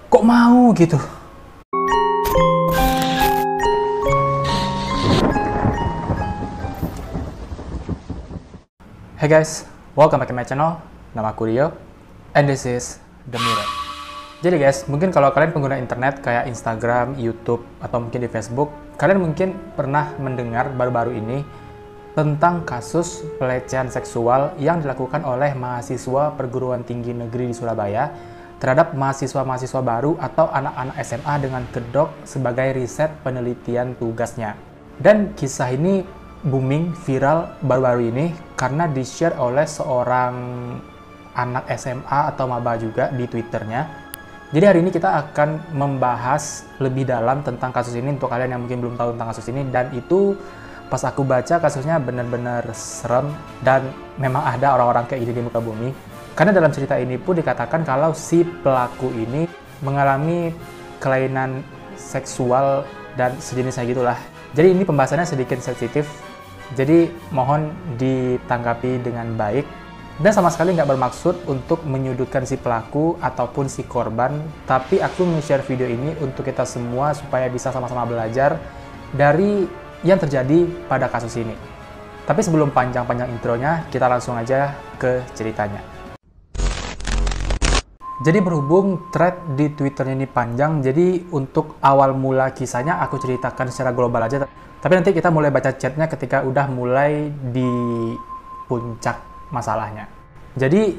Kok mau gitu? Hey guys, welcome back to my channel. Nama aku Rio, and this is The Mirror. Jadi guys, mungkin kalau kalian pengguna internet kayak Instagram, YouTube, atau mungkin di Facebook, kalian mungkin pernah mendengar baru-baru ini tentang kasus pelecehan seksual yang dilakukan oleh mahasiswa perguruan tinggi negeri di Surabaya terhadap mahasiswa-mahasiswa baru atau anak-anak SMA dengan kedok sebagai riset penelitian tugasnya. Dan kisah ini booming, viral baru-baru ini karena di-share oleh seorang anak SMA atau maba juga di Twitternya. Jadi hari ini kita akan membahas lebih dalam tentang kasus ini untuk kalian yang mungkin belum tahu tentang kasus ini, dan itu pas aku baca kasusnya benar-benar serem dan memang ada orang-orang kayak gini di muka bumi. Karena dalam cerita ini pun dikatakan kalau si pelaku ini mengalami kelainan seksual dan sejenisnya gitulah. Jadi ini pembahasannya sedikit sensitif, jadi mohon ditanggapi dengan baik. Dan sama sekali nggak bermaksud untuk menyudutkan si pelaku ataupun si korban, tapi aku nge-share video ini untuk kita semua supaya bisa sama-sama belajar dari yang terjadi pada kasus ini. Tapi sebelum panjang-panjang intronya, kita langsung aja ke ceritanya. Jadi berhubung thread di Twitternya ini panjang, jadi untuk awal mula kisahnya aku ceritakan secara global aja. Tapi nanti kita mulai baca chatnya ketika udah mulai di puncak masalahnya. Jadi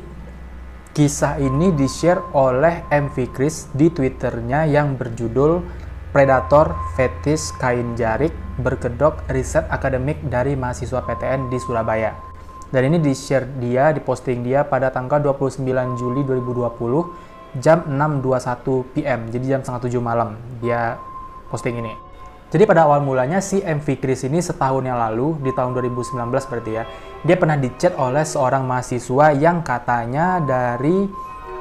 kisah ini di-share oleh MV Chris di Twitternya yang berjudul Predator Fetish Kain Jarik Berkedok Riset Akademik dari Mahasiswa PTN di Surabaya. Dan ini di-share dia, di-posting dia pada tanggal 29 Juli 2020 jam 6.21 PM, jadi jam setengah 7 malam dia posting ini. Jadi pada awal mulanya si MV Chris ini setahun yang lalu, di tahun 2019 berarti ya, dia pernah dicat oleh seorang mahasiswa yang katanya dari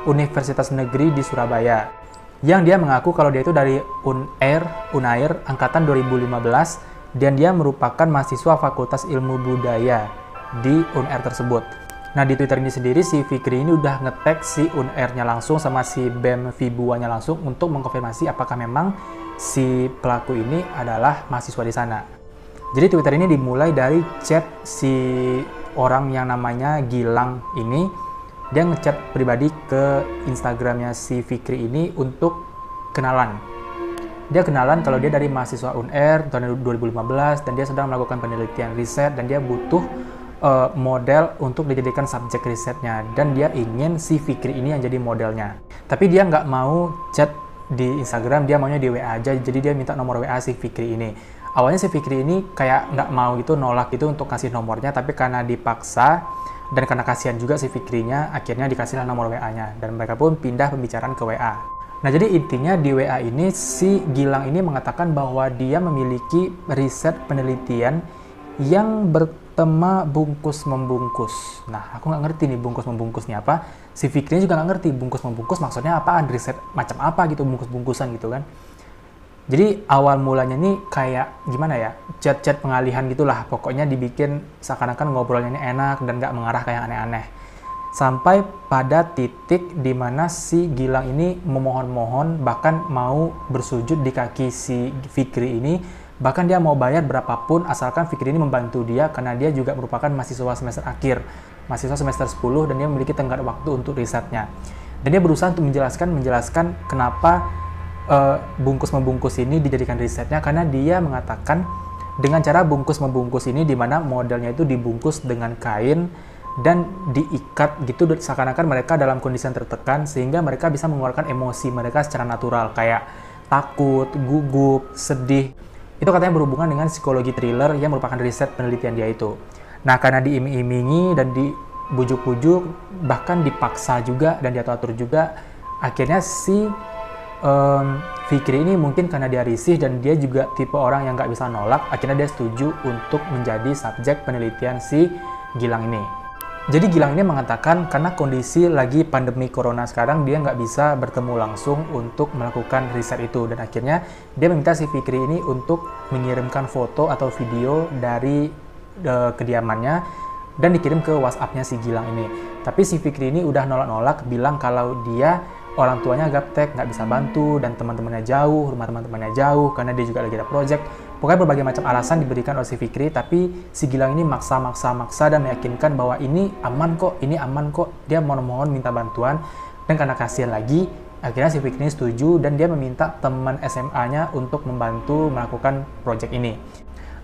Universitas Negeri di Surabaya. Yang dia mengaku kalau dia itu dari Unair angkatan 2015 dan dia merupakan mahasiswa Fakultas Ilmu Budaya di Unair tersebut. Nah di Twitter ini sendiri si Fikri ini udah nge-tag si Unairnya langsung sama si BEM Fibuanya langsung untuk mengkonfirmasi apakah memang si pelaku ini adalah mahasiswa di sana. Jadi Twitter ini dimulai dari chat si orang yang namanya Gilang ini. Dia ngechat pribadi ke Instagramnya si Fikri ini untuk kenalan. Dia kenalan kalau dia dari mahasiswa UNR tahun 2015 dan dia sedang melakukan penelitian riset dan dia butuh model untuk dijadikan subjek risetnya, dan dia ingin si Fikri ini yang jadi modelnya. Tapi dia nggak mau chat di Instagram, dia maunya di WA aja, jadi dia minta nomor WA si Fikri ini. Awalnya si Fikri ini kayak nggak mau gitu, nolak gitu untuk kasih nomornya, tapi karena dipaksa dan karena kasihan juga si Fikrinya, akhirnya dikasihlah nomor WA-nya dan mereka pun pindah pembicaraan ke WA. Nah jadi intinya di WA ini si Gilang ini mengatakan bahwa dia memiliki riset penelitian yang bertema bungkus-membungkus. Nah aku nggak ngerti nih bungkus-membungkusnya apa. Si Fikrinya juga nggak ngerti bungkus-membungkus maksudnya apaan, riset macam apa gitu, bungkus-bungkusan gitu kan. Jadi awal mulanya nih kayak gimana ya, chat-chat pengalihan gitulah. Pokoknya dibikin seakan-akan ngobrolnya ini enak dan nggak mengarah kayak aneh-aneh. Sampai pada titik dimana si Gilang ini memohon-mohon, bahkan mau bersujud di kaki si Fikri ini. Bahkan dia mau bayar berapapun asalkan Fikri ini membantu dia karena dia juga merupakan mahasiswa semester akhir, mahasiswa semester 10 dan dia memiliki tenggat waktu untuk risetnya. Dan dia berusaha untuk menjelaskan kenapa bungkus-membungkus ini dijadikan risetnya, karena dia mengatakan dengan cara bungkus-membungkus ini di mana modelnya itu dibungkus dengan kain dan diikat gitu seakan-akan mereka dalam kondisi yang tertekan sehingga mereka bisa mengeluarkan emosi mereka secara natural kayak takut, gugup, sedih. Itu katanya berhubungan dengan psikologi thriller yang merupakan riset penelitian dia itu. Nah karena diiming-imingi dan dibujuk-bujuk, bahkan dipaksa juga dan diatur-atur juga, akhirnya si Fikri ini mungkin karena dia risih dan dia juga tipe orang yang nggak bisa nolak, akhirnya dia setuju untuk menjadi subjek penelitian si Gilang ini. Jadi Gilang ini mengatakan karena kondisi lagi pandemi corona sekarang dia nggak bisa bertemu langsung untuk melakukan riset itu, dan akhirnya dia meminta si Fikri ini untuk mengirimkan foto atau video dari kediamannya dan dikirim ke WhatsApp-nya si Gilang ini. Tapi si Fikri ini udah nolak-nolak, bilang kalau dia orang tuanya gaptek, nggak bisa bantu, dan teman-temannya jauh, rumah teman-temannya jauh, karena dia juga lagi ada project. Pokoknya berbagai macam alasan diberikan oleh si Fikri, tapi si Gilang ini maksa dan meyakinkan bahwa ini aman kok, dia mohon-mohon minta bantuan, dan karena kasihan lagi, akhirnya si Fikri ini setuju, dan dia meminta teman SMA-nya untuk membantu melakukan project ini.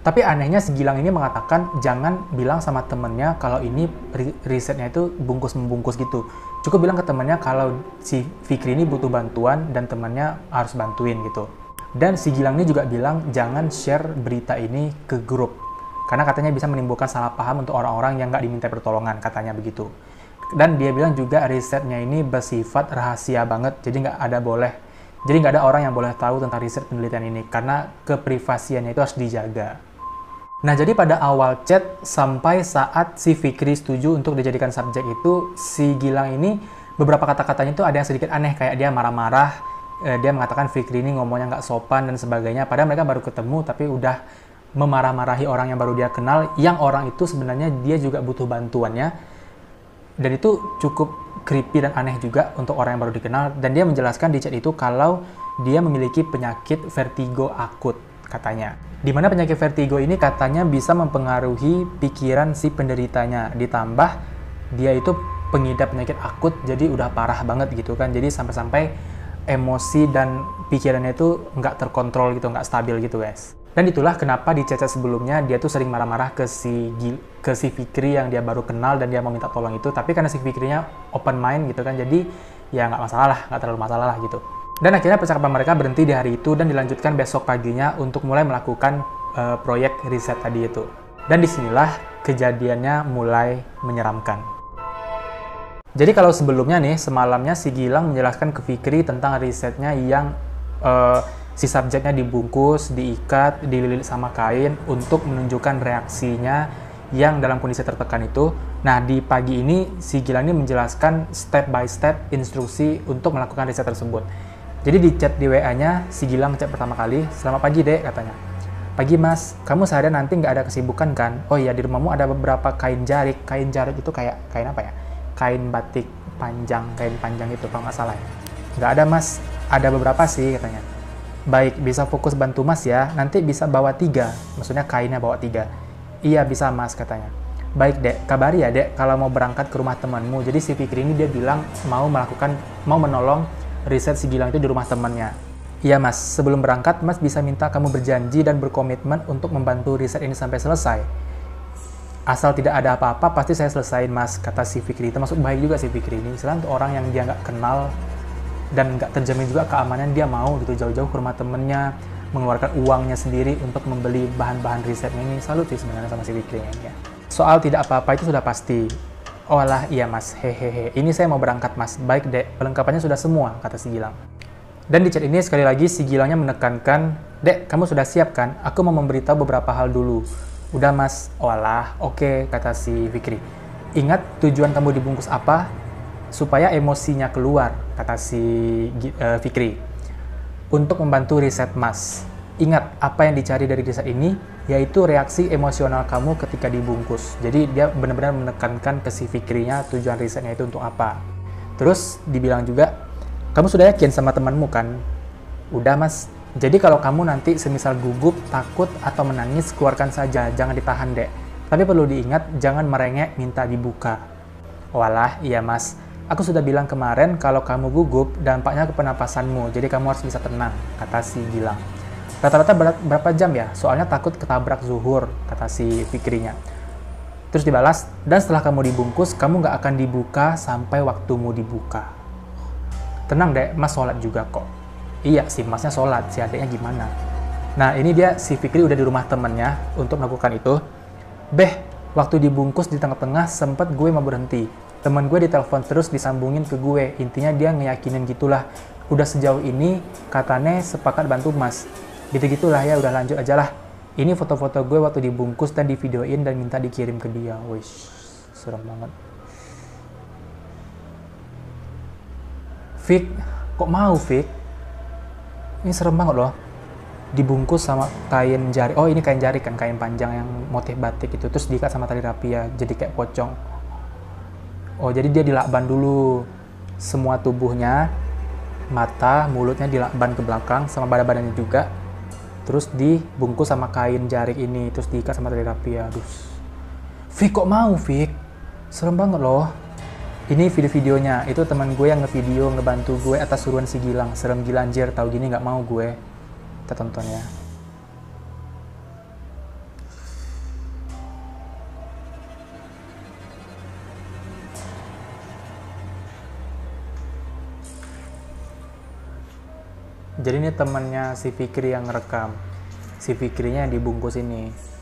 Tapi anehnya si Gilang ini mengatakan jangan bilang sama temennya kalau ini risetnya itu bungkus-membungkus gitu. Cukup bilang ke temennya kalau si Fikri ini butuh bantuan dan temennya harus bantuin gitu. Dan si Gilang ini juga bilang jangan share berita ini ke grup. Karena katanya bisa menimbulkan salah paham untuk orang-orang yang nggak diminta pertolongan, katanya begitu. Dan dia bilang juga risetnya ini bersifat rahasia banget, jadi nggak ada orang yang boleh tahu tentang riset penelitian ini, karena keprivasiannya itu harus dijaga. Nah, jadi pada awal chat sampai saat si Fikri setuju untuk dijadikan subjek itu, si Gilang ini beberapa kata-katanya itu ada yang sedikit aneh, kayak dia marah-marah, dia mengatakan Fikri ini ngomongnya nggak sopan dan sebagainya, padahal mereka baru ketemu tapi udah memarah-marahi orang yang baru dia kenal, yang orang itu sebenarnya dia juga butuh bantuannya, dan itu cukup creepy dan aneh juga untuk orang yang baru dikenal. Dan dia menjelaskan di chat itu kalau dia memiliki penyakit vertigo akut, katanya. Dimana penyakit vertigo ini katanya bisa mempengaruhi pikiran si penderitanya, ditambah dia itu pengidap penyakit akut, jadi udah parah banget gitu kan, jadi sampai-sampai emosi dan pikirannya itu nggak terkontrol gitu, nggak stabil gitu guys. Dan itulah kenapa di chat sebelumnya dia tuh sering marah-marah ke si Fikri yang dia baru kenal dan dia mau minta tolong itu, tapi karena si Fikrinya open mind gitu kan, jadi ya nggak terlalu masalah lah gitu. Dan akhirnya percakapan mereka berhenti di hari itu dan dilanjutkan besok paginya untuk mulai melakukan proyek riset tadi itu. Dan disinilah kejadiannya mulai menyeramkan. Jadi kalau sebelumnya nih, semalamnya si Gilang menjelaskan ke Fikri tentang risetnya yang si subjeknya dibungkus, diikat, dililit sama kain untuk menunjukkan reaksinya yang dalam kondisi tertekan itu. Nah, di pagi ini si Gilang ini menjelaskan step by step instruksi untuk melakukan riset tersebut. Jadi di chat di WA-nya, si Gilang chat pertama kali, "Selamat pagi, Dek," katanya. "Pagi, Mas. Kamu seharian nanti nggak ada kesibukan kan? Oh iya, di rumahmu ada beberapa kain jarik." Kain jarik itu kain apa ya? Kain batik panjang, kain panjang itu kalau nggak salah ya. "Nggak ada, Mas. Ada beberapa sih," katanya. "Baik, bisa fokus bantu Mas ya. Nanti bisa bawa 3." Maksudnya kainnya bawa 3. "Iya, bisa, Mas," katanya. "Baik, Dek. Kabari ya, Dek, kalau mau berangkat ke rumah temanmu." Jadi si Fikri ini dia bilang mau menolong riset si Gilang itu di rumah temannya. "Iya, Mas. Sebelum berangkat, Mas bisa minta kamu berjanji dan berkomitmen untuk membantu riset ini sampai selesai. Asal tidak ada apa-apa, pasti saya selesain, Mas," kata si Fikri. Termasuk baik juga si Fikri ini. Misalnya untuk orang yang dia nggak kenal dan nggak terjamin juga keamanan, dia mau gitu jauh-jauh ke rumah temennya, mengeluarkan uangnya sendiri untuk membeli bahan-bahan risetnya ini. Salut sih sebenarnya sama si Fikri ini ya. Soal tidak apa-apa itu sudah pasti. "Oh alah, iya Mas, hehehe. Ini saya mau berangkat, Mas." "Baik, Dek, perlengkapannya sudah semua," kata si Gilang. Dan di chat ini sekali lagi si Gilangnya menekankan, "Dek, kamu sudah siap kan? Aku mau memberitahu beberapa hal dulu." "Udah, Mas." "Oh alah, oke," kata si Fikri. "Ingat tujuan kamu dibungkus apa? Supaya emosinya keluar," kata si Fikri. "Untuk membantu riset Mas. Ingat, apa yang dicari dari riset ini, yaitu reaksi emosional kamu ketika dibungkus." Jadi dia benar-benar menekankan ke si Fikrinya tujuan risetnya itu untuk apa. Terus dibilang juga, "Kamu sudah yakin sama temanmu kan?" "Udah, Mas. Jadi kalau kamu nanti semisal gugup, takut, atau menangis, keluarkan saja, jangan ditahan, Dek. Tapi perlu diingat, jangan merengek minta dibuka." "Walah, iya Mas. Aku sudah bilang kemarin kalau kamu gugup, dampaknya ke pernapasanmu, jadi kamu harus bisa tenang," kata si Gilang. "Rata-rata berapa jam ya? Soalnya takut ketabrak zuhur," kata si Fikrinya. Terus dibalas, "Dan setelah kamu dibungkus, kamu nggak akan dibuka sampai waktumu dibuka." "Tenang, Dek, Mas sholat juga kok." Iya sih, Masnya sholat, si adeknya gimana? Nah, ini dia si Fikri udah di rumah temennya untuk melakukan itu. "Beh, waktu dibungkus di tengah-tengah sempet gue mau berhenti. Temen gue ditelepon terus disambungin ke gue. Intinya dia ngeyakinin gitulah. Udah sejauh ini katanya sepakat bantu Mas. Gitu-gitulah ya, udah lanjut aja lah. Ini foto-foto gue waktu dibungkus dan divideoin dan minta dikirim ke dia." Wish, serem banget. "Fik, kok mau Fik? Ini serem banget loh." dibungkus sama kain jari. Oh, ini kain jari kan, kain panjang yang motif batik itu, terus diikat sama tali rapia jadi kayak pocong. Oh, jadi dia dilakban dulu semua tubuhnya, mata, mulutnya dilakban ke belakang sama badan-badannya juga, terus dibungkus sama kain jarik ini, terus diikat sama tali rapia. Aduh, Fik, kok mau, Fik? Serem banget loh. Ini video-videonya, itu teman gue yang ngevideo, ngebantu gue atas suruhan si Gilang. Serem gila anjir, tahu gini nggak mau gue. Kita tonton ya. Jadi ini temannya si Fikri yang ngerekam. Si Fikrinya yang dibungkus ini.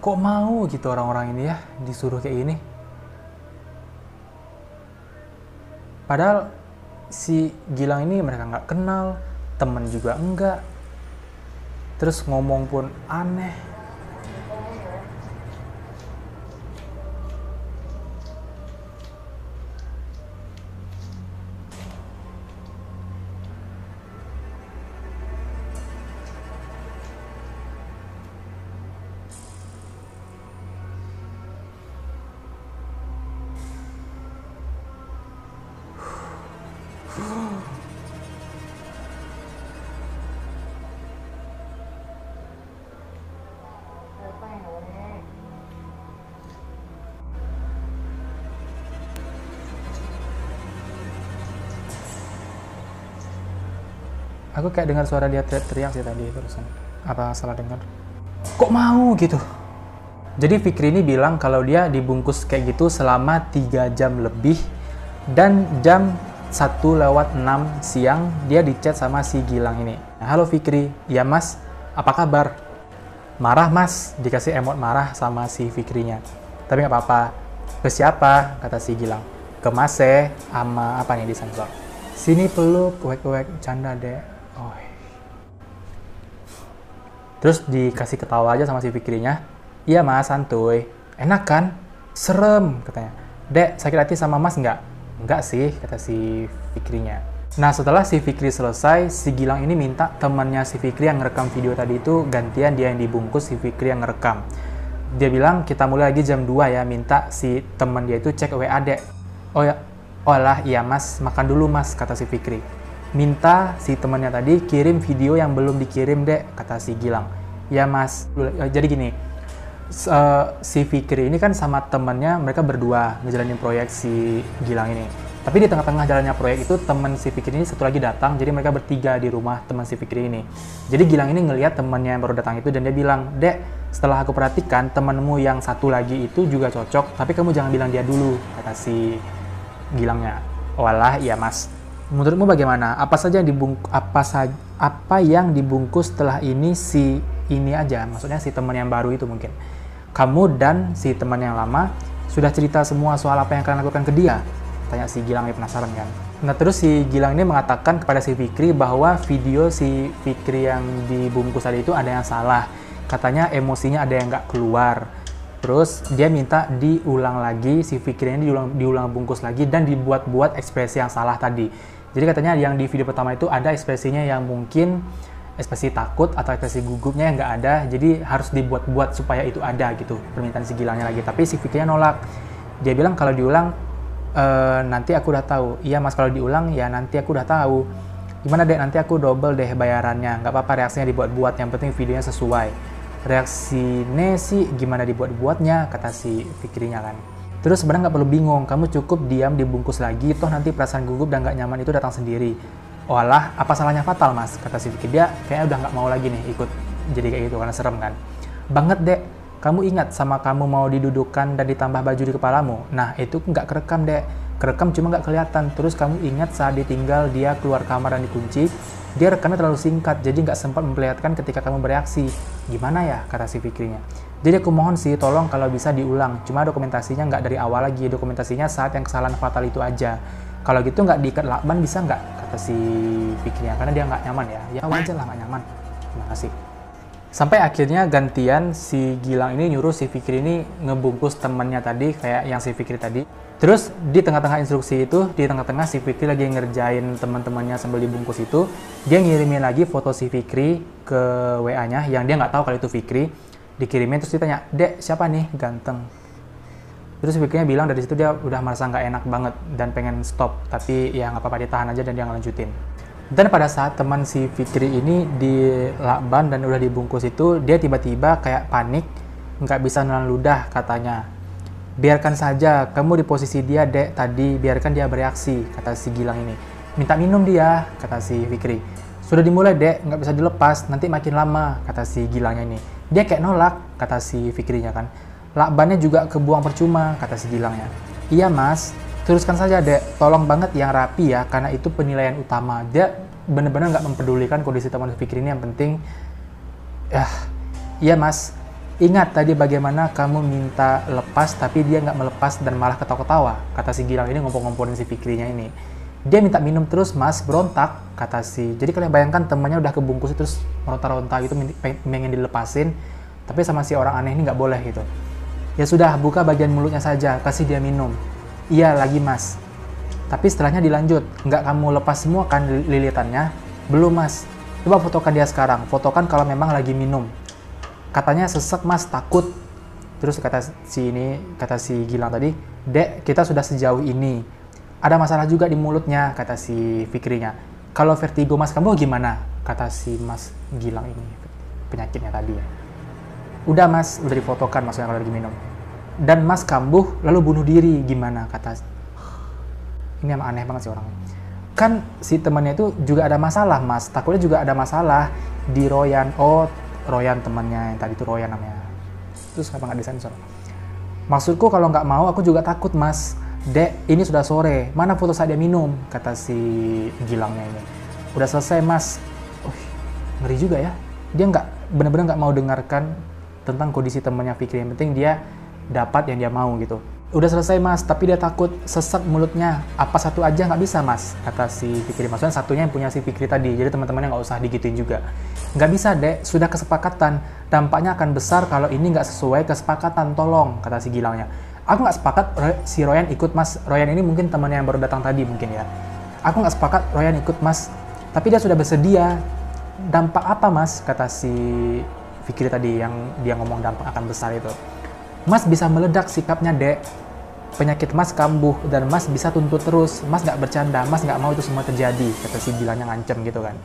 Kok mau gitu orang-orang ini ya disuruh kayak gini? Padahal si Gilang ini mereka nggak kenal, temen juga enggak. Terus ngomong pun aneh. Aku kayak dengar suara dia teriak sih tadi terusan. Apa salah dengar? Kok mau gitu? Jadi Fikri ini bilang kalau dia dibungkus kayak gitu selama 3 jam lebih, dan jam 1:06 siang dia dicat sama si Gilang ini. Halo Fikri, ya mas, apa kabar? Marah mas, dikasih emot marah sama si Fikrinya. Tapi nggak apa-apa. Ke siapa? Kata si Gilang. Ke mas sama apa nih disensor. Sini peluk, wek-wek, canda deh. Oh. Terus dikasih ketawa aja sama si Fikrinya. Iya mas, santuy. Enak kan? Serem, katanya. Dek, sakit hati sama mas nggak? Nggak sih, kata si Fikrinya. Nah, setelah si Fikri selesai, si Gilang ini minta temannya si Fikri yang ngerekam video tadi itu gantian dia yang dibungkus, si Fikri yang ngerekam. Dia bilang, kita mulai lagi jam 2 ya, minta si teman dia itu cek WA, Dek. Oh ya, olah, iya mas, makan dulu mas, kata si Fikri. Minta si temannya tadi kirim video yang belum dikirim, Dek, kata si Gilang. Ya mas, jadi gini, si Fikri ini kan sama temannya, mereka berdua ngejalanin proyek si Gilang ini. Tapi di tengah-tengah jalannya proyek itu teman si Fikri ini satu lagi datang, jadi mereka bertiga di rumah teman si Fikri ini. Jadi Gilang ini ngelihat temannya yang baru datang itu dan dia bilang, Dek, setelah aku perhatikan temanmu yang satu lagi itu juga cocok, tapi kamu jangan bilang dia dulu, kata si Gilangnya. Walah, iya mas. Menurutmu bagaimana? Apa yang dibungkus setelah ini si ini aja? Maksudnya si teman yang baru itu mungkin. Kamu dan si teman yang lama sudah cerita semua soal apa yang kalian lakukan ke dia? Tanya si Gilang, yang penasaran kan. Nah terus si Gilang ini mengatakan kepada si Fikri bahwa video si Fikri yang dibungkus tadi itu ada yang salah. Katanya emosinya ada yang nggak keluar. Terus dia minta diulang lagi, si Fikri ini diulang bungkus lagi dan dibuat-buat ekspresi yang salah tadi. Jadi katanya yang di video pertama itu ada ekspresinya yang mungkin ekspresi takut atau ekspresi gugupnya yang nggak ada. Jadi harus dibuat-buat supaya itu ada gitu, permintaan si Gilangnya lagi. Tapi si Fikrinya nolak. Dia bilang kalau diulang, nanti aku udah tahu. Iya mas, kalau diulang ya nanti aku udah tahu. Gimana deh, nanti aku double deh bayarannya. Nggak apa-apa reaksinya dibuat-buat, yang penting videonya sesuai. Reaksinya sih gimana dibuat-buatnya, kata si Fikrinya kan. Terus sebenarnya nggak perlu bingung, kamu cukup diam dibungkus lagi, toh nanti perasaan gugup dan nggak nyaman itu datang sendiri. Walah, apa salahnya fatal mas, kata si Fikri. Dia kayaknya udah nggak mau lagi nih ikut jadi kayak gitu karena serem kan. Banget dek, kamu ingat sama kamu mau didudukan dan ditambah baju di kepalamu? Nah itu nggak kerekam dek, kerekam cuma nggak kelihatan. Terus kamu ingat saat ditinggal dia keluar kamar dan dikunci, dia rekamnya terlalu singkat jadi nggak sempat memperlihatkan ketika kamu bereaksi. Gimana ya, kata si Fikrinya. Jadi aku mohon sih tolong kalau bisa diulang, cuma dokumentasinya nggak dari awal lagi, dokumentasinya saat yang kesalahan fatal itu aja. Kalau gitu nggak diikat lakban bisa nggak? kata si Fikrinya, karena dia nggak nyaman ya. Ya wajar lah nggak nyaman. Terima kasih. Sampai akhirnya gantian si Gilang ini nyuruh si Fikri ini ngebungkus temannya tadi, kayak yang si Fikri tadi. Terus di tengah-tengah instruksi itu, di tengah-tengah si Fikri lagi ngerjain teman-temannya sambil dibungkus itu, dia ngirimin lagi foto si Fikri ke WA-nya, yang dia nggak tahu kalau itu Fikri. Dikirimin terus ditanya, "Dek, siapa nih ganteng?" Terus Fikrinya bilang dari situ dia udah merasa nggak enak banget dan pengen stop, tapi ya nggak apa-apa, ditahan aja dan dia ngelanjutin. Dan pada saat teman si Fikri ini dilakban dan udah dibungkus itu, dia tiba-tiba kayak panik, nggak bisa nelan ludah katanya. "Biarkan saja, kamu di posisi dia, Dek, tadi, biarkan dia bereaksi," kata si Gilang ini. "Minta minum dia," kata si Fikri. "Sudah dimulai, Dek, nggak bisa dilepas, nanti makin lama," kata si Gilangnya ini. Dia kayak nolak, kata si Fikrinya kan. "Lakbannya juga kebuang percuma," kata si Gilangnya. "Iya, Mas. Teruskan saja, Dek. Tolong banget yang rapi ya, karena itu penilaian utama." Dia bener-bener nggak mempedulikan kondisi teman Fikri ini, yang penting, "Iya, Mas. Ingat tadi bagaimana kamu minta lepas, tapi dia nggak melepas dan malah ketawa-ketawa," kata si Gilang ini ngompor-ngomporin si Fikrinya ini. "Dia minta minum terus, Mas, berontak," kata si. Jadi kalian bayangkan temannya udah kebungkus terus meronta-ronta gitu, pengen dilepasin, tapi sama si orang aneh ini nggak boleh gitu. "Ya sudah, buka bagian mulutnya saja, kasih dia minum." "Iya lagi, Mas." Tapi setelahnya dilanjut, "Nggak kamu lepas semua kan lilitannya?" "Belum, Mas." "Coba fotokan dia sekarang, fotokan kalau memang lagi minum. Katanya sesek, Mas, takut." Terus kata si Gilang tadi, "Dek, kita sudah sejauh ini. Ada masalah juga di mulutnya," kata si Fikrinya. "Kalau vertigo Mas kamu gimana?" kata si Mas Gilang ini, penyakitnya tadi ya. "Udah, Mas, udah difotokan maksudnya kalau lagi minum. Dan Mas kambuh lalu bunuh diri gimana?" kata. Ini emang aneh banget sih orang. Kan si temannya itu juga ada masalah, Mas. Takutnya juga ada masalah di Royan. Oh, Royan temannya yang tadi itu Royan namanya. Terus kenapa nggak disensor? "Maksudku kalau nggak mau aku juga takut, Mas. Dek, ini sudah sore. Mana foto saat dia minum?" kata si Gilangnya ini. "Udah selesai, Mas." Ngeri juga ya. Dia benar-benar nggak mau dengarkan tentang kondisi temannya Fikri. Yang penting dia dapat yang dia mau gitu. "Udah selesai, Mas, tapi dia takut sesek mulutnya. Apa satu aja nggak bisa, Mas?" kata si Fikri. Maksudnya satunya yang punya si Fikri tadi. Jadi teman-temannya nggak usah digituin juga. "Nggak bisa, Dek. Sudah kesepakatan. Dampaknya akan besar kalau ini nggak sesuai kesepakatan. Tolong," kata si Gilangnya. "Aku nggak sepakat si Royan ikut, Mas." Royan ini mungkin temannya yang baru datang tadi mungkin ya. "Aku nggak sepakat Royan ikut, Mas. Tapi dia sudah bersedia." "Dampak apa, Mas?" kata si Fikri tadi yang dia ngomong dampak akan besar itu. "Mas bisa meledak sikapnya, Dek. Penyakit Mas kambuh dan Mas bisa tuntut terus. Mas nggak bercanda, Mas nggak mau itu semua terjadi," kata si Gilangnya ngancem gitu kan.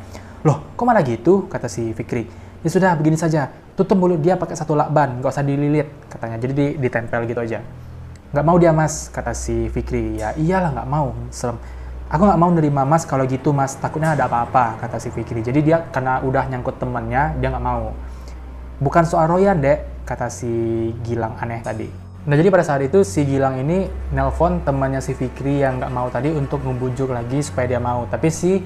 "Loh, kok malah gitu?" kata si Fikri. "Ya sudah, begini saja. Tutup mulut dia pakai satu lakban, nggak usah dililit," katanya. Jadi ditempel gitu aja. "Nggak mau dia, Mas," kata si Fikri. "Ya iyalah nggak mau, serem. Aku nggak mau nerima, Mas, kalau gitu, Mas. Takutnya ada apa-apa," kata si Fikri. Jadi dia karena udah nyangkut temannya, dia nggak mau. "Bukan soal Royan, Dek," kata si Gilang aneh tadi. Nah, jadi pada saat itu si Gilang ini nelpon temannya si Fikri yang nggak mau tadi untuk ngebujuk lagi supaya dia mau. Tapi si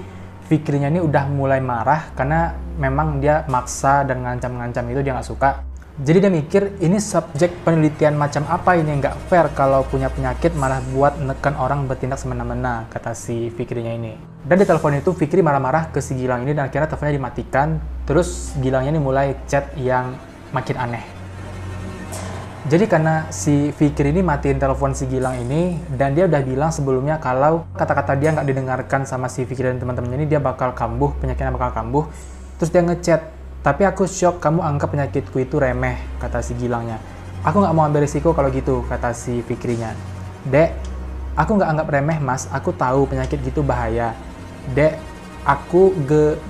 Fikrinya ini udah mulai marah karena memang dia maksa dan ngancam-ngancam itu dia nggak suka. Jadi dia mikir, ini subjek penelitian macam apa ini, nggak fair kalau punya penyakit malah buat neken orang bertindak semena-mena, kata si Fikrinya ini. Dan di telepon itu Fikri marah-marah ke si Gilang ini dan akhirnya teleponnya dimatikan. Terus Gilangnya ini mulai chat yang makin aneh. Jadi karena si Fikri ini matiin telepon si Gilang ini, dan dia udah bilang sebelumnya kalau kata-kata dia nggak didengarkan sama si Fikri dan teman-temannya ini, dia bakal kambuh, penyakitnya bakal kambuh. Terus dia ngechat, "Tapi aku shock kamu anggap penyakitku itu remeh," kata si Gilangnya. "Aku nggak mau ambil risiko kalau gitu," kata si Fikrinya. "Dek, aku nggak anggap remeh, Mas. Aku tahu penyakit gitu bahaya. Dek, aku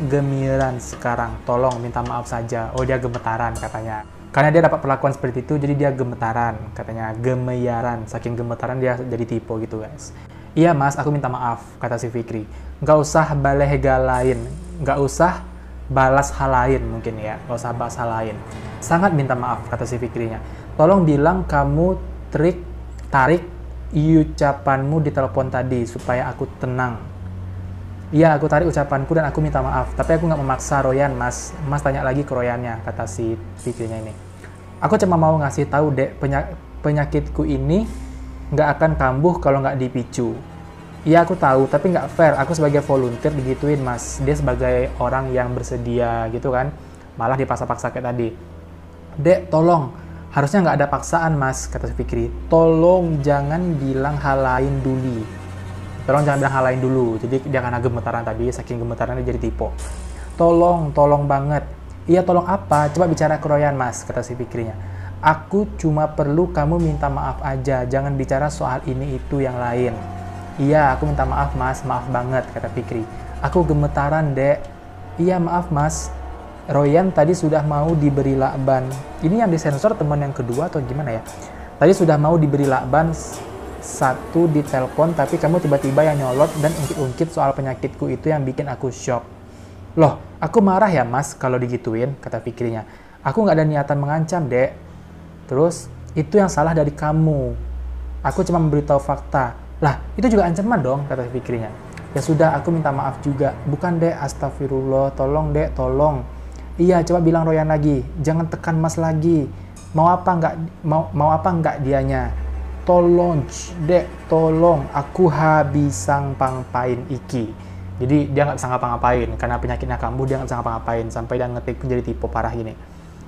gemiran sekarang. Tolong minta maaf saja." Oh, dia gemetaran katanya. Karena dia dapat perlakuan seperti itu, jadi dia gemetaran, katanya gemeyaran. Saking gemetaran dia jadi tipe gitu, guys. "Iya, Mas, aku minta maaf," kata si Fikri. "Nggak usah balehgalain, nggak usah balas hal lain mungkin ya, nggak usah bahas hal lain. Sangat minta maaf," kata si Fikrinya. "Tolong bilang kamu tarik ucapanmu di telepon tadi supaya aku tenang." "Iya, aku tarik ucapanku dan aku minta maaf. Tapi aku nggak memaksa Royan, Mas. Mas tanya lagi ke Royannya," kata si Fikrinya ini. "Aku cuma mau ngasih tahu, Dek, penyakitku ini nggak akan kambuh kalau nggak dipicu." Iya aku tahu, tapi nggak fair. Aku sebagai volunteer digituin mas. Dia sebagai orang yang bersedia gitu kan. Malah dipaksa-paksa kayak tadi. Dek, tolong. Harusnya nggak ada paksaan mas, kata si Fikri. Tolong jangan bilang hal lain dulu. Tolong jangan bilang hal lain dulu. Jadi dia karena gemetaran tadi, saking gemetarannya jadi tipe. Tolong banget. Iya tolong apa? Coba bicara ke Royan mas, kata si Fikrinya. Aku cuma perlu kamu minta maaf aja. Jangan bicara soal ini itu yang lain. Iya, aku minta maaf mas, maaf banget, kata Fikri. Aku gemetaran, dek. Iya, maaf mas. Royan tadi sudah mau diberi lakban. Ini yang disensor teman yang kedua atau gimana ya? Tadi sudah mau diberi lakban satu di telepon, tapi kamu tiba-tiba yang nyolot dan ungkit-ungkit soal penyakitku itu yang bikin aku shock. Loh, aku marah ya mas kalau digituin, kata Fikrinya. Aku nggak ada niatan mengancam, dek. Terus, itu yang salah dari kamu. Aku cuma memberitahu fakta. Lah, itu juga ancaman dong, kata Fikrinya. Ya sudah, aku minta maaf juga. Bukan, dek, astagfirullah. Tolong, dek, tolong. Iya, coba bilang Royan lagi. Jangan tekan mas lagi. Mau apa enggak dianya? Tolong, dek, tolong. Aku habisang pangpain iki. Jadi dia nggak bisa ngapa-ngapain. Karena penyakitnya kambuh, dia nggak bisa ngapa-ngapain. Sampai dia ngetik pun jadi tipe parah gini.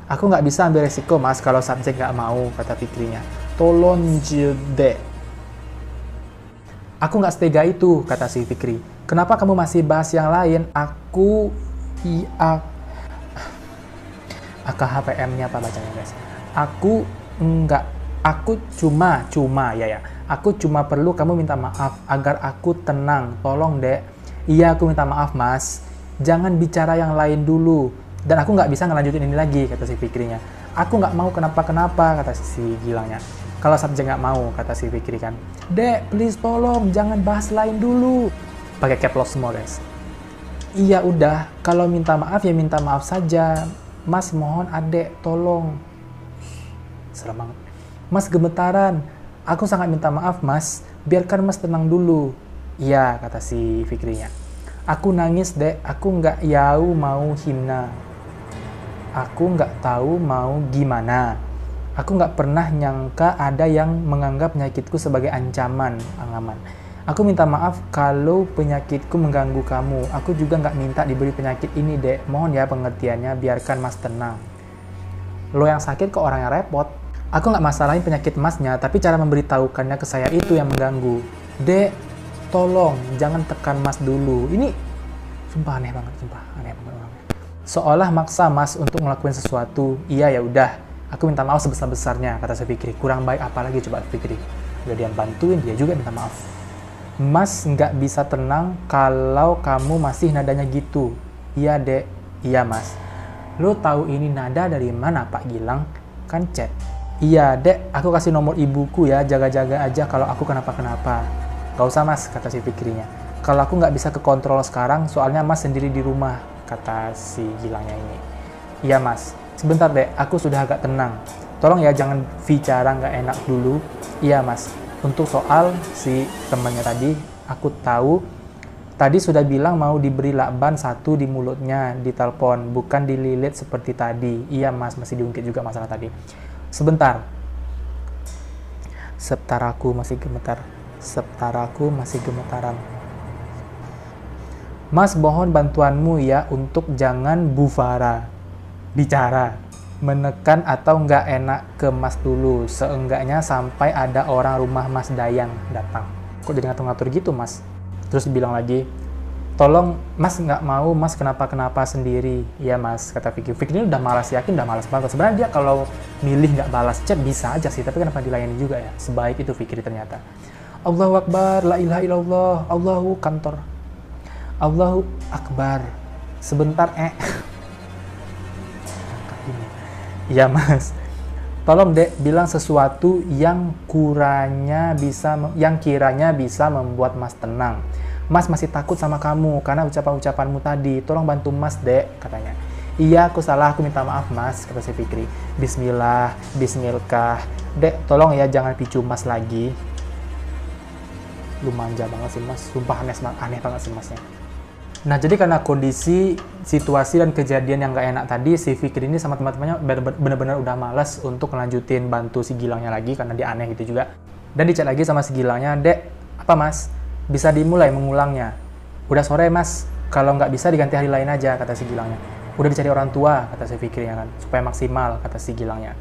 Aku nggak bisa ambil resiko mas kalau subjek nggak mau, kata Fikrinya. Tolong, dek. Aku nggak setega itu, kata si Fikri. Kenapa kamu masih bahas yang lain? AKHPM-nya apa bacanya guys? Aku cuma perlu kamu minta maaf agar aku tenang. Tolong dek. Iya aku minta maaf mas. Jangan bicara yang lain dulu. Dan aku nggak bisa ngelanjutin ini lagi, kata si Fikrinya. Aku nggak mau kenapa-kenapa, kata si Gilangnya. Kalau subjek nggak mau, kata si Fikri kan. Dek, please tolong, jangan bahas lain dulu. Pakai cap lock semua guys. Iya udah, kalau minta maaf ya minta maaf saja. Mas mohon adek, tolong. Serem banget. Mas gemetaran. Aku sangat minta maaf mas. Biarkan mas tenang dulu. Iya, kata si Fikrinya. Aku nangis dek, aku nggak tahu mau himna. Aku nggak tahu mau gimana. Aku nggak pernah nyangka ada yang menganggap penyakitku sebagai ancaman. Aku minta maaf kalau penyakitku mengganggu kamu. Aku juga nggak minta diberi penyakit ini, dek. Mohon ya pengertiannya, biarkan mas tenang. Lo yang sakit kok orang yang repot. Aku nggak masalahin penyakit masnya, tapi cara memberitahukannya ke saya itu yang mengganggu. Dek, tolong, jangan tekan mas dulu. Ini sumpah aneh banget, orangnya. Seolah maksa mas untuk ngelakuin sesuatu. Iya ya udah, aku minta maaf sebesar-besarnya, kata si Fikri. Kurang baik apalagi coba Fikri. Udah dia bantuin, dia juga minta maaf. Mas nggak bisa tenang kalau kamu masih nadanya gitu. Iya dek, iya mas. Lo tahu ini nada dari mana Pak Gilang? Kan chat. Iya dek, aku kasih nomor ibuku ya, jaga-jaga aja kalau aku kenapa-kenapa. Gak usah mas, kata si Fikrinya. Kalau aku nggak bisa kekontrol sekarang, soalnya mas sendiri di rumah, kata si Gilangnya ini. Iya mas, sebentar dek, aku sudah agak tenang. Tolong ya jangan bicara nggak enak dulu. Iya mas, untuk soal si temannya tadi, aku tahu tadi sudah bilang mau diberi lakban satu di mulutnya di telepon, bukan dililit seperti tadi. Iya mas, masih diungkit juga masalah tadi. Sebentar. Septaraku masih gemetaran. Mas mohon bantuanmu ya untuk jangan bicara, menekan atau nggak enak ke mas dulu, seenggaknya sampai ada orang rumah mas Dayang datang. Kok jadi ngatur-ngatur gitu mas? Terus dibilang lagi, tolong mas nggak mau mas kenapa-kenapa sendiri. Ya mas, kata Fikri. Fikri ini udah malas, yakin udah malas banget. Sebenarnya dia kalau milih nggak balas chat bisa aja sih, tapi kenapa dilayani juga ya? Sebaik itu Fikri ternyata. Allahu Akbar, la ilaha illallah, Allahu kantor. Allahu Akbar. Sebentar, Iya mas. Tolong dek bilang sesuatu yang kiranya bisa membuat mas tenang. Mas masih takut sama kamu karena ucapan-ucapanmu tadi. Tolong bantu mas dek, katanya. Iya aku salah, aku minta maaf mas, kata si Fikri. Bismillah. Dek tolong ya jangan picu mas lagi. Lu manja banget sih mas, sumpah aneh banget sih masnya. Nah jadi karena kondisi, situasi dan kejadian yang gak enak tadi, si Fikri ini sama teman-temannya benar-benar udah malas untuk ngelanjutin bantu si Gilangnya lagi karena dia aneh gitu juga. Dan dicat lagi sama si Gilangnya, dek, apa mas? bisa dimulai mengulangnya. Udah sore mas, kalau nggak bisa diganti hari lain aja, kata si Gilangnya. Udah dicari orang tua, kata si Fikrinya kan, supaya maksimal, kata si Gilangnya.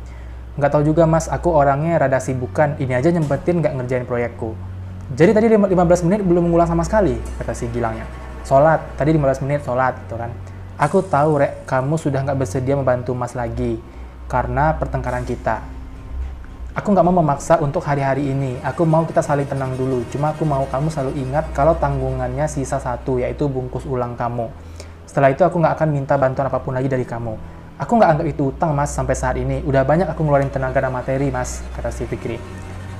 Nggak tahu juga mas, aku orangnya rada sibukan, ini aja nyempetin nggak ngerjain proyekku. Jadi tadi 15 menit belum mengulang sama sekali, kata si Gilangnya. Sholat, tadi 15 menit sholat gitu kan. Aku tahu Rek, kamu sudah nggak bersedia membantu mas lagi, karena pertengkaran kita. Aku nggak mau memaksa untuk hari-hari ini, aku mau kita saling tenang dulu, cuma aku mau kamu selalu ingat kalau tanggungannya sisa satu, yaitu bungkus ulang kamu. Setelah itu aku nggak akan minta bantuan apapun lagi dari kamu. Aku nggak anggap itu utang mas sampai saat ini, udah banyak aku ngeluarin tenaga dan materi mas, kata si Fikri.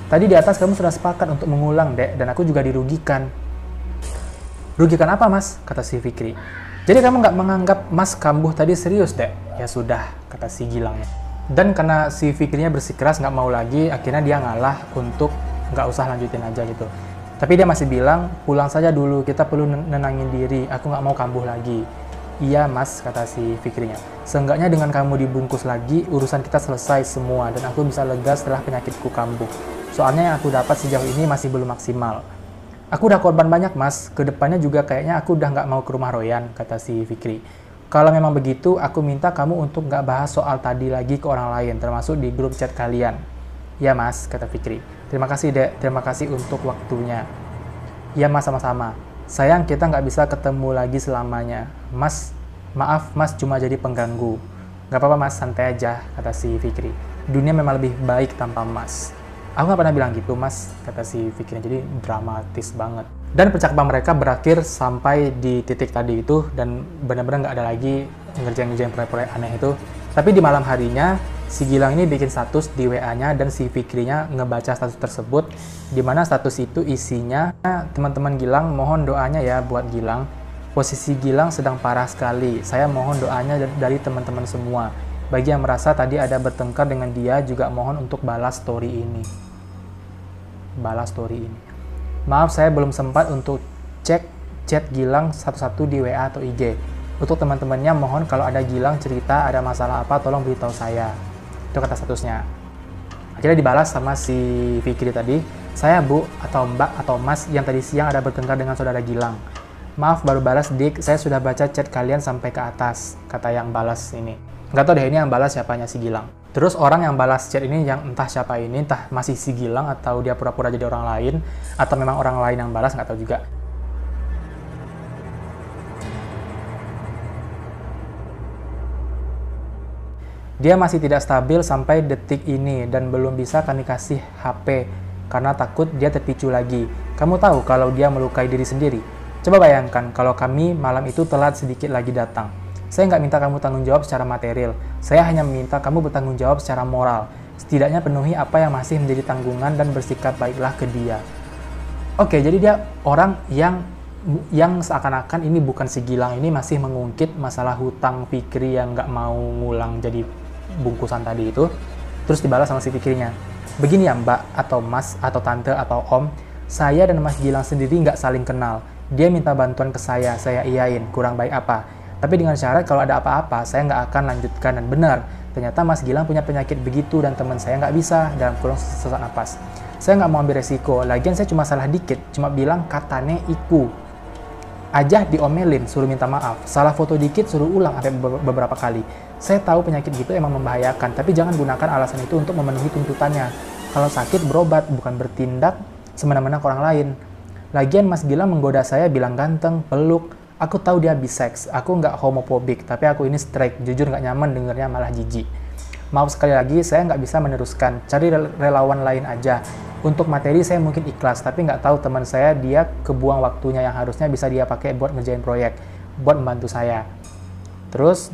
Tadi di atas kamu sudah sepakat untuk mengulang dek, dan aku juga dirugikan. Rugikan apa mas? Kata si Fikri. Jadi kamu nggak menganggap mas kambuh tadi serius dek? Ya sudah, kata si Gilangnya. Dan karena si Fikrinya bersikeras nggak mau lagi, akhirnya dia ngalah untuk nggak usah lanjutin aja gitu. Tapi dia masih bilang, pulang saja dulu, kita perlu nenangin diri, aku nggak mau kambuh lagi. Iya mas, kata si Fikrinya. Seenggaknya dengan kamu dibungkus lagi, urusan kita selesai semua, dan aku bisa lega setelah penyakitku kambuh. Soalnya yang aku dapat sejauh ini masih belum maksimal. Aku udah korban banyak mas, kedepannya juga kayaknya aku udah nggak mau ke rumah Royan, kata si Fikri. Kalau memang begitu, aku minta kamu untuk nggak bahas soal tadi lagi ke orang lain, termasuk di grup chat kalian. Ya mas, kata Fikri. Terima kasih dek, terima kasih untuk waktunya. Ya mas, sama-sama. Sayang kita nggak bisa ketemu lagi selamanya. Mas, maaf mas cuma jadi pengganggu. Nggak apa-apa mas, santai aja, kata si Fikri. Dunia memang lebih baik tanpa mas. Aku nggak pernah bilang gitu mas, kata si Fikri. Jadi dramatis banget. Dan percakapan mereka berakhir sampai di titik tadi itu, dan benar-benar nggak ada lagi ngerjain proyek-proyek aneh itu. Tapi di malam harinya, si Gilang ini bikin status di WA-nya dan si Fikrinya ngebaca status tersebut, di mana status itu isinya, teman-teman Gilang mohon doanya ya buat Gilang. Posisi Gilang sedang parah sekali. Saya mohon doanya dari teman-teman semua. Bagi yang merasa tadi ada bertengkar dengan dia, juga mohon untuk balas story ini. Balas story ini. Maaf saya belum sempat untuk cek chat Gilang satu-satu di WA atau IG. Untuk teman-temannya mohon kalau ada Gilang cerita ada masalah apa tolong beritahu saya. Itu kata statusnya. Akhirnya dibalas sama si Fikri tadi. Saya bu atau mbak atau mas yang tadi siang ada bertengkar dengan saudara Gilang. Maaf baru balas dik, saya sudah baca chat kalian sampai ke atas, kata yang balas ini. Nggak tahu deh ini yang balas siapanya si Gilang. Terus orang yang balas chat ini yang entah siapa ini, entah masih si Gilang atau dia pura-pura jadi orang lain, atau memang orang lain yang balas, nggak tahu juga. Dia masih tidak stabil sampai detik ini dan belum bisa kami kasih HP karena takut dia terpicu lagi. Kamu tahu kalau dia melukai diri sendiri? Coba bayangkan kalau kami malam itu telat sedikit lagi datang. Saya nggak minta kamu tanggung jawab secara material. Saya hanya minta kamu bertanggung jawab secara moral. Setidaknya penuhi apa yang masih menjadi tanggungan dan bersikap baiklah ke dia. Oke, jadi dia orang yang seakan-akan ini bukan si Gilang ini masih mengungkit masalah hutang Fikri yang nggak mau ngulang jadi bungkusan tadi itu. Terus dibalas sama si Fikrinya. Begini ya mbak, atau mas, atau tante, atau om, saya dan mas Gilang sendiri nggak saling kenal. Dia minta bantuan ke saya iyain, kurang baik apa. Tapi dengan syarat kalau ada apa-apa, saya nggak akan lanjutkan. Dan benar, ternyata mas Gilang punya penyakit begitu dan teman saya nggak bisa, dalam kurung sesak napas. Saya nggak mau ambil resiko, lagian saya cuma salah dikit, cuma bilang katanya iku. Aja diomelin, suruh minta maaf. Salah foto dikit, suruh ulang sampai beberapa kali. Saya tahu penyakit gitu emang membahayakan, tapi jangan gunakan alasan itu untuk memenuhi tuntutannya. Kalau sakit berobat, bukan bertindak semena-mena ke orang lain. Lagian Mas Gilang menggoda saya bilang ganteng, peluk. Aku tahu dia bisex, aku nggak homofobik, tapi aku ini straight. Jujur nggak nyaman dengernya malah jijik. Maaf sekali lagi, saya nggak bisa meneruskan. Cari relawan lain aja. Untuk materi saya mungkin ikhlas, tapi nggak tahu teman saya dia kebuang waktunya yang harusnya bisa dia pakai buat ngerjain proyek, buat membantu saya. Terus,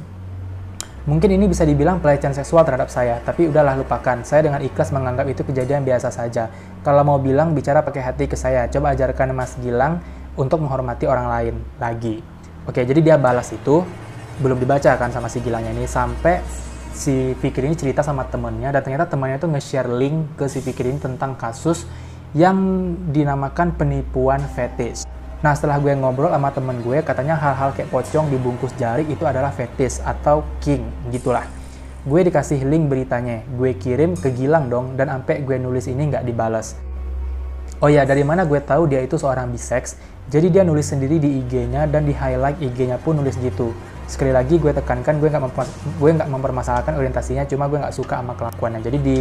mungkin ini bisa dibilang pelecehan seksual terhadap saya, tapi udahlah lupakan. Saya dengan ikhlas menganggap itu kejadian biasa saja. Kalau mau bilang, bicara pakai hati ke saya. Coba ajarkan Mas Gilang untuk menghormati orang lain lagi. Oke, jadi dia balas itu, belum dibaca kan sama si Gilangnya ini, sampai si Fikri ini cerita sama temennya, dan ternyata temannya itu nge-share link ke si Fikri ini tentang kasus yang dinamakan penipuan fetish. Nah, setelah gue ngobrol sama temen gue, katanya hal-hal kayak pocong dibungkus jari itu adalah fetish atau king, gitulah. Gue dikasih link beritanya, gue kirim ke Gilang dong, dan sampai gue nulis ini nggak dibalas. Oh ya, dari mana gue tahu dia itu seorang bisex? Jadi dia nulis sendiri di IG-nya dan di highlight IG-nya pun nulis gitu. Sekali lagi gue tekankan, gue nggak mempermasalahkan orientasinya, cuma gue nggak suka sama kelakuannya. Jadi di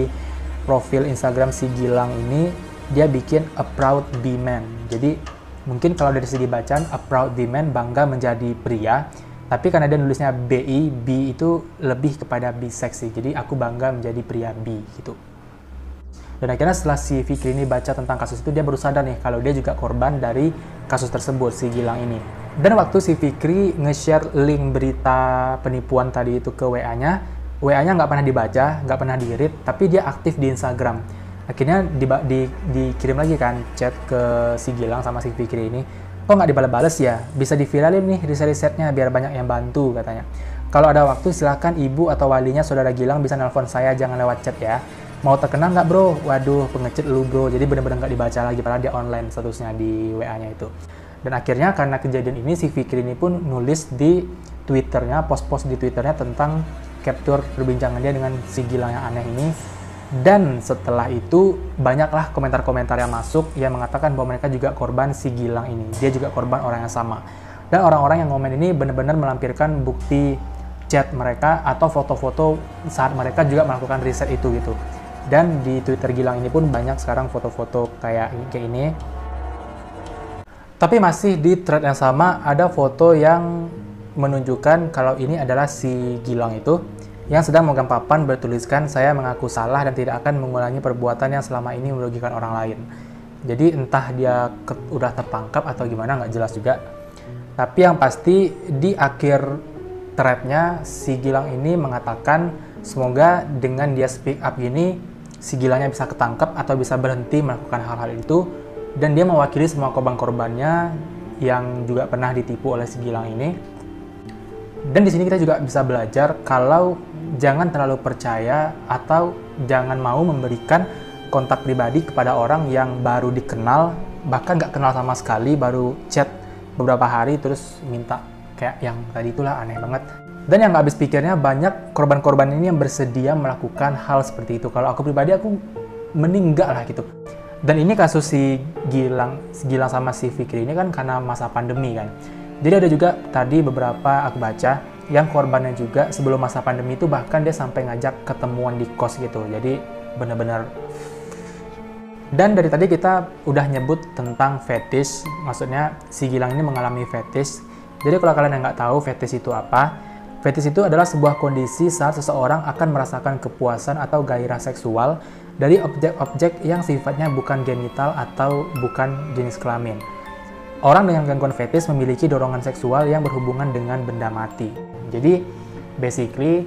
profil Instagram si Gilang ini dia bikin a proud be man. Jadi mungkin kalau dari segi bacaan a proud be man, bangga menjadi pria. Tapi karena dia nulisnya BI, B itu lebih kepada bisex sih. Jadi aku bangga menjadi pria B gitu. Dan akhirnya setelah si Fikri ini baca tentang kasus itu, dia baru sadar nih kalau dia juga korban dari kasus tersebut, si Gilang ini. Dan waktu si Fikri nge-share link berita penipuan tadi itu ke WA-nya nggak pernah dibaca, nggak pernah di-read, tapi dia aktif di Instagram. Akhirnya dikirim lagi kan chat ke si Gilang sama si Fikri ini. Kok nggak dibales-bales ya? Bisa diviralin nih riset-risetnya biar banyak yang bantu katanya. Kalau ada waktu silahkan ibu atau walinya saudara Gilang bisa nelpon saya, jangan lewat chat ya. Mau terkenal nggak bro? Waduh, pengecut lu bro. Jadi bener-bener nggak dibaca lagi, padahal dia online statusnya di WA-nya itu. Dan akhirnya karena kejadian ini, si Fikri ini pun nulis di Twitternya, post-post di Twitternya tentang capture perbincangan dia dengan si Gilang yang aneh ini. Dan setelah itu, banyaklah komentar-komentar yang masuk yang mengatakan bahwa mereka juga korban si Gilang ini. Dia juga korban orang yang sama. Dan orang-orang yang komen ini benar-benar melampirkan bukti chat mereka atau foto-foto saat mereka juga melakukan riset itu gitu. Dan di Twitter Gilang ini pun banyak sekarang foto-foto kayak ini. Tapi masih di thread yang sama ada foto yang menunjukkan kalau ini adalah si Gilang itu yang sedang memegang papan bertuliskan saya mengaku salah dan tidak akan mengulangi perbuatan yang selama ini merugikan orang lain. Jadi entah dia udah tertangkap atau gimana, nggak jelas juga. Tapi yang pasti di akhir threadnya si Gilang ini mengatakan semoga dengan dia speak up gini si Gilangnya bisa ketangkep atau bisa berhenti melakukan hal-hal itu, dan dia mewakili semua korban-korbannya yang juga pernah ditipu oleh si Gilang ini. Dan di sini kita juga bisa belajar kalau jangan terlalu percaya atau jangan mau memberikan kontak pribadi kepada orang yang baru dikenal, bahkan nggak kenal sama sekali, baru chat beberapa hari terus minta kayak yang tadi itulah, aneh banget. Dan yang nggak habis pikirnya, banyak korban-korban ini yang bersedia melakukan hal seperti itu. Kalau aku pribadi, aku mending enggak lah gitu. Dan ini kasus si Gilang sama si Fikri ini kan karena masa pandemi kan. Jadi ada juga tadi beberapa aku baca yang korbannya juga sebelum masa pandemi itu bahkan dia sampai ngajak ketemuan di kos gitu. Jadi benar-benar. Dan dari tadi kita udah nyebut tentang fetish, maksudnya si Gilang ini mengalami fetish. Jadi kalau kalian yang nggak tahu fetish itu apa, fetish itu adalah sebuah kondisi saat seseorang akan merasakan kepuasan atau gairah seksual dari objek-objek yang sifatnya bukan genital atau bukan jenis kelamin. Orang dengan gangguan fetish memiliki dorongan seksual yang berhubungan dengan benda mati. Jadi, basically,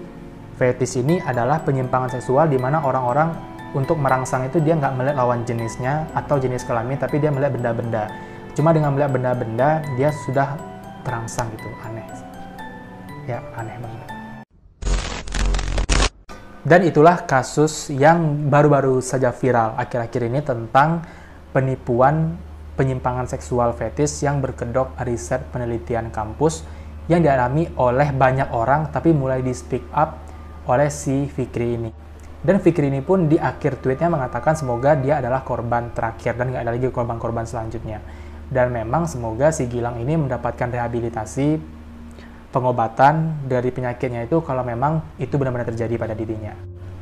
fetish ini adalah penyimpangan seksual di mana orang-orang untuk merangsang itu dia nggak melihat lawan jenisnya atau jenis kelamin, tapi dia melihat benda-benda. Cuma dengan melihat benda-benda, dia sudah terangsang gitu, aneh. Ya, aneh banget. Dan itulah kasus yang baru-baru saja viral akhir-akhir ini tentang penipuan penyimpangan seksual fetish yang berkedok riset penelitian kampus yang dialami oleh banyak orang, tapi mulai di speak up oleh si Fikri ini. Dan Fikri ini pun di akhir tweetnya mengatakan semoga dia adalah korban terakhir dan nggak ada lagi korban-korban selanjutnya. Dan memang semoga si Gilang ini mendapatkan rehabilitasi, pengobatan dari penyakitnya itu kalau memang itu benar-benar terjadi pada dirinya.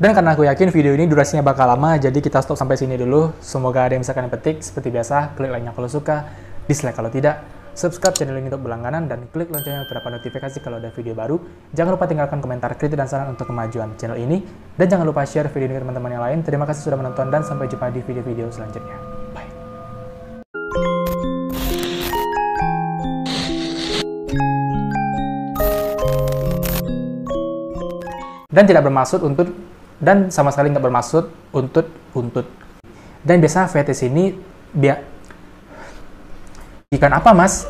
Dan karena aku yakin video ini durasinya bakal lama, jadi kita stop sampai sini dulu. Semoga ada yang bisa kalian petik. Seperti biasa, klik like-nya kalau suka, dislike kalau tidak, subscribe channel ini untuk berlangganan, dan klik loncengnya untuk dapat notifikasi kalau ada video baru. Jangan lupa tinggalkan komentar, kritik, dan saran untuk kemajuan channel ini. Dan jangan lupa share video ini ke teman-teman yang lain. Terima kasih sudah menonton dan sampai jumpa di video-video selanjutnya. Bye. Dan tidak bermaksud untuk, dan sama sekali nggak bermaksud untuk. Dan biasa fetish ini ikan apa mas?